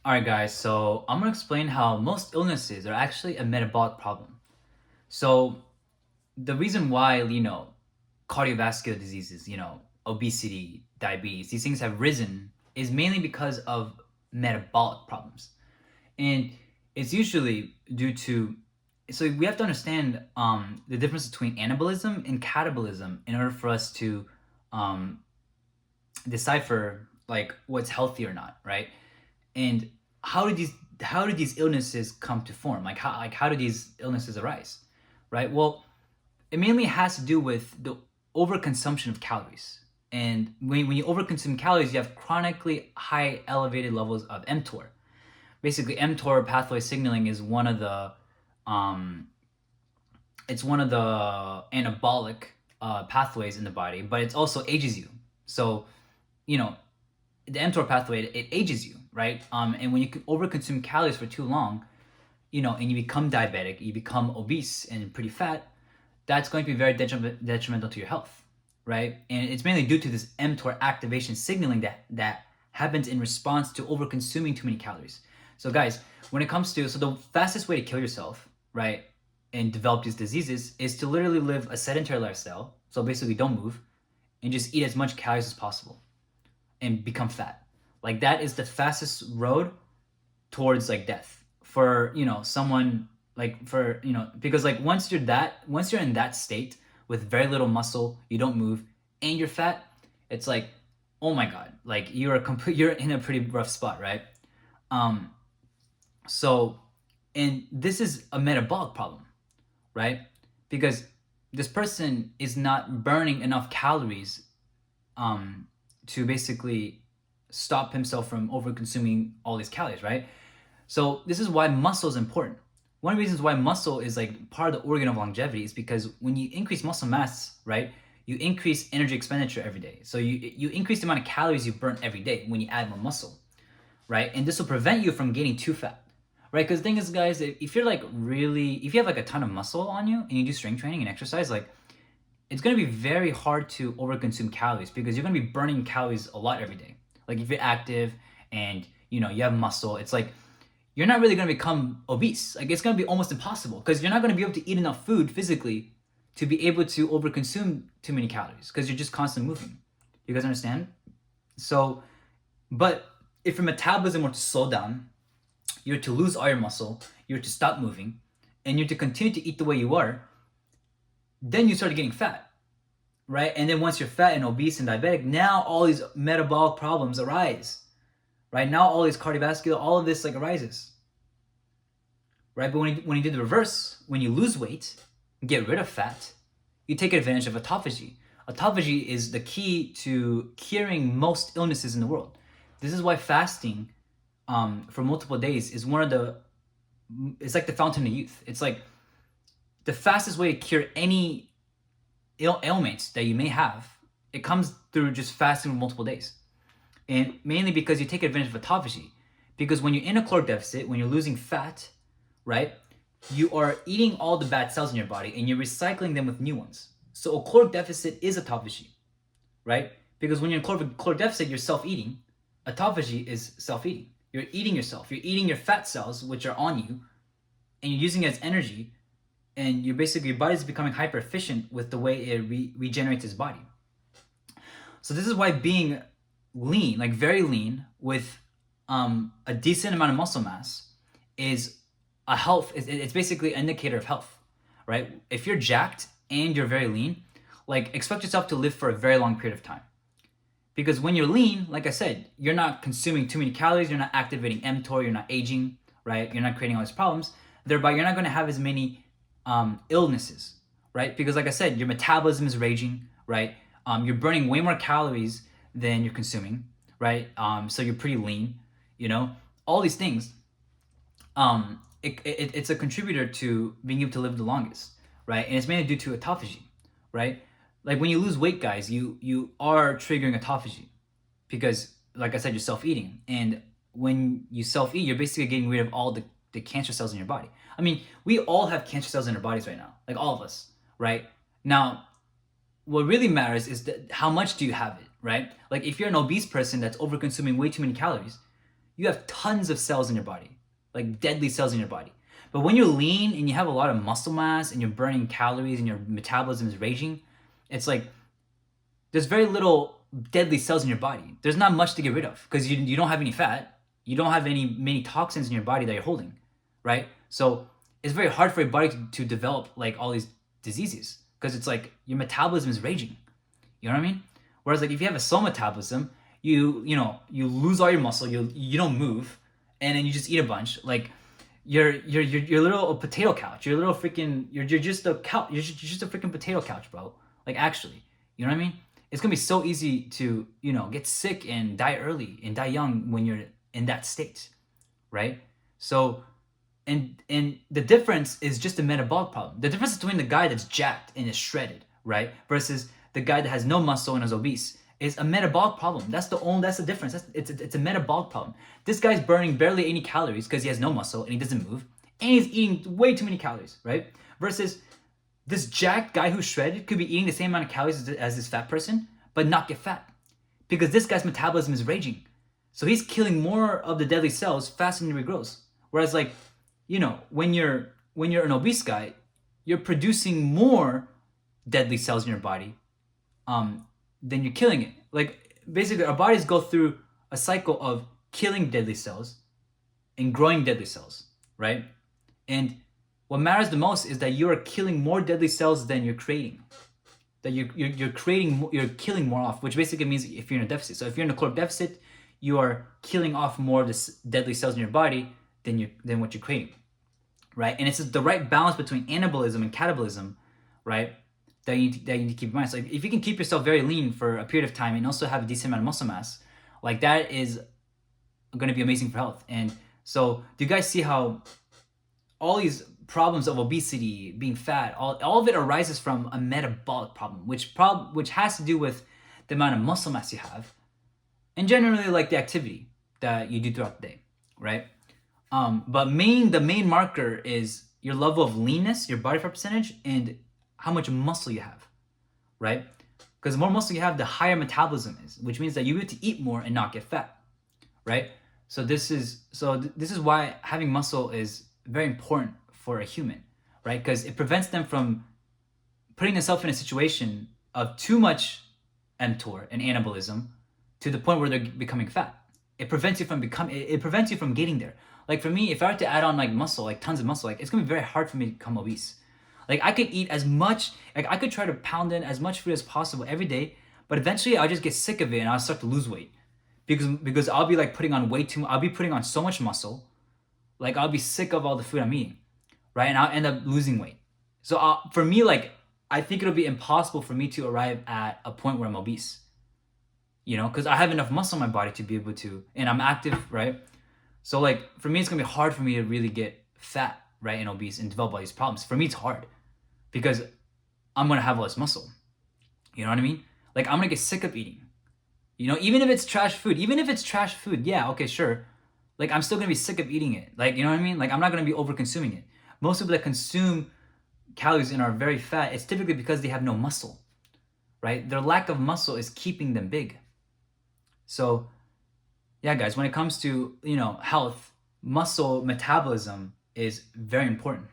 Alright guys, so I'm gonna explain how most illnesses are actually a metabolic problem. So the reason why, cardiovascular diseases, obesity, diabetes, these things have risen is mainly because of metabolic problems. And it's usually due to, so we have to understand the difference between anabolism and catabolism in order for us to um, decipher like what's healthy or not, right? And how do these illnesses come to form? Like how do these illnesses arise, right? Well, it mainly has to do with the overconsumption of calories. And when you overconsume calories, you have chronically high elevated levels of mTOR. Basically, mTOR pathway signaling is one of the um, it's one of the anabolic pathways in the body, but it also ages you. So, you know, the mTOR pathway, it ages you, right? And when you overconsume calories for too long, and you become diabetic, you become obese and pretty fat, that's going to be very detrimental to your health, right? And it's mainly due to this mTOR activation signaling that happens in response to overconsuming too many calories. So guys, when it comes to, so the fastest way to kill yourself, right, and develop these diseases is to literally live a sedentary lifestyle. So basically don't move and just eat as much calories as possible and become fat. Like that is the fastest road towards like death for someone, like for because like once you're in that state with very little muscle, you don't move and you're fat, it's like, oh my god, like you're in a pretty rough spot, right? um so and this is a metabolic problem, right? Because this person is not burning enough calories um to basically stop himself from over consuming all these calories, right? So this is why muscle is important. One of the reasons why muscle is like part of the organ of longevity is because when you increase muscle mass, right, you increase energy expenditure every day. So you increase the amount of calories you burn every day when you add more muscle, right? And this will prevent you from getting too fat, right? Because the thing is, guys, if you're like really, if you have like a ton of muscle on you and you do strength training and exercise, like it's going to be very hard to overconsume calories because you're going to be burning calories a lot every day. Like if you're active and you have muscle, it's like you're not really going to become obese. Like it's going to be almost impossible because you're not going to be able to eat enough food physically to be able to overconsume too many calories because you're just constantly moving. You guys understand? So, but if your metabolism were to slow down, you're to lose all your muscle, you're to stop moving, and you're to continue to eat the way you are, then you start getting fat, right? And then once you're fat and obese and diabetic, now all these metabolic problems arise, right? Now all these cardiovascular, all of this like arises, right? But when you do the reverse, when you lose weight, get rid of fat, you take advantage of autophagy. Autophagy is the key to curing most illnesses in the world. This is why fasting for multiple days is it's like the fountain of youth. It's like the fastest way to cure any ailments that you may have. It comes through just fasting for multiple days. And mainly because you take advantage of autophagy. Because when you're in a caloric deficit, when you're losing fat, right, you are eating all the bad cells in your body and you're recycling them with new ones. So a caloric deficit is autophagy, right? Because when you're in caloric deficit, you're self-eating. Autophagy is self-eating. You're eating yourself. You're eating your fat cells, which are on you, and you're using it as energy. And you're basically, your body's becoming hyper efficient with the way it regenerates its body. So this is why being lean, like very lean, with a decent amount of muscle mass, is a health. It's basically an indicator of health, right? If you're jacked and you're very lean, like expect yourself to live for a very long period of time. Because when you're lean, like I said, you're not consuming too many calories, you're not activating mTOR, you're not aging, right? You're not creating all these problems. Thereby, you're not going to have as many illnesses, right? Because like I said, your metabolism is raging, right? You're burning way more calories than you're consuming, right? So you're pretty lean, all these things. It's a contributor to being able to live the longest, right? And it's mainly due to autophagy, right? Like when you lose weight, guys, you are triggering autophagy because, like I said, you're self-eating. And when you self-eat, you're basically getting rid of all the cancer cells in your body. I mean, we all have cancer cells in our bodies right now, like all of us, right? Now, what really matters is how much do you have it, right? Like if you're an obese person that's over consuming way too many calories, you have tons of cells in your body, like deadly cells in your body. But when you're lean and you have a lot of muscle mass and you're burning calories and your metabolism is raging, it's like there's very little deadly cells in your body. There's not much to get rid of because you don't have any fat. You don't have many toxins in your body that you're holding, right? So it's very hard for your body to develop like all these diseases because it's like your metabolism is raging. You know what I mean? Whereas like if you have a slow metabolism, you lose all your muscle, you don't move, and then you just eat a bunch. Like you're little potato couch. You're a little freaking you're just a couch. You're just a freaking potato couch, bro. Like actually, you know what I mean? It's gonna be so easy to get sick and die early and die young when you're in that state, right? So, and the difference is just a metabolic problem. The difference between the guy that's jacked and is shredded, right, versus the guy that has no muscle and is obese is a metabolic problem. That's the difference. It's a metabolic problem. This guy's burning barely any calories because he has no muscle and he doesn't move, and he's eating way too many calories, right? Versus this jacked guy who's shredded could be eating the same amount of calories as this fat person, but not get fat because this guy's metabolism is raging. So he's killing more of the deadly cells faster than he regrows. Whereas like, when you're an obese guy, you're producing more deadly cells in your body then you're killing it. Like basically our bodies go through a cycle of killing deadly cells and growing deadly cells, right? And what matters the most is that you are killing more deadly cells than you're creating. That you're killing more off, which basically means if you're in a deficit. So if you're in a caloric deficit, you are killing off more of the deadly cells in your body than what you're creating, right? And it's the right balance between anabolism and catabolism, right? That you need to keep in mind. So if you can keep yourself very lean for a period of time and also have a decent amount of muscle mass, like that is going to be amazing for health. And so do you guys see how all these problems of obesity, being fat, all of it arises from a metabolic problem, which has to do with the amount of muscle mass you have and generally like the activity that you do throughout the day, right? But the main marker is your level of leanness, your body fat percentage, and how much muscle you have, right? Because the more muscle you have, the higher metabolism is, which means that you need to eat more and not get fat, right? So this is why having muscle is very important for a human, right? Because it prevents them from putting themselves in a situation of too much mTOR and anabolism to the point where they're becoming fat. It prevents you from getting there. Like for me, if I were to add on like muscle, like tons of muscle, like it's gonna be very hard for me to become obese. Like I could eat as much, like I could try to pound in as much food as possible every day, but eventually I'll just get sick of it and I'll start to lose weight because I'll be like I'll be putting on so much muscle, like I'll be sick of all the food I'm eating, right? And I'll end up losing weight. So for me, like I think it'll be impossible for me to arrive at a point where I'm obese, because I have enough muscle in my body to be able to, and I'm active, right? So like for me, it's gonna be hard for me to really get fat, right, and obese and develop all these problems. For me, it's hard because I'm gonna have less muscle. You know what I mean? Like I'm gonna get sick of eating. Even if it's trash food, yeah, okay, sure. Like I'm still gonna be sick of eating it. Like, you know what I mean? Like I'm not gonna be over consuming it. Most people that consume calories and are very fat, it's typically because they have no muscle, right? Their lack of muscle is keeping them big. So yeah, guys, when it comes to, health, muscle metabolism is very important.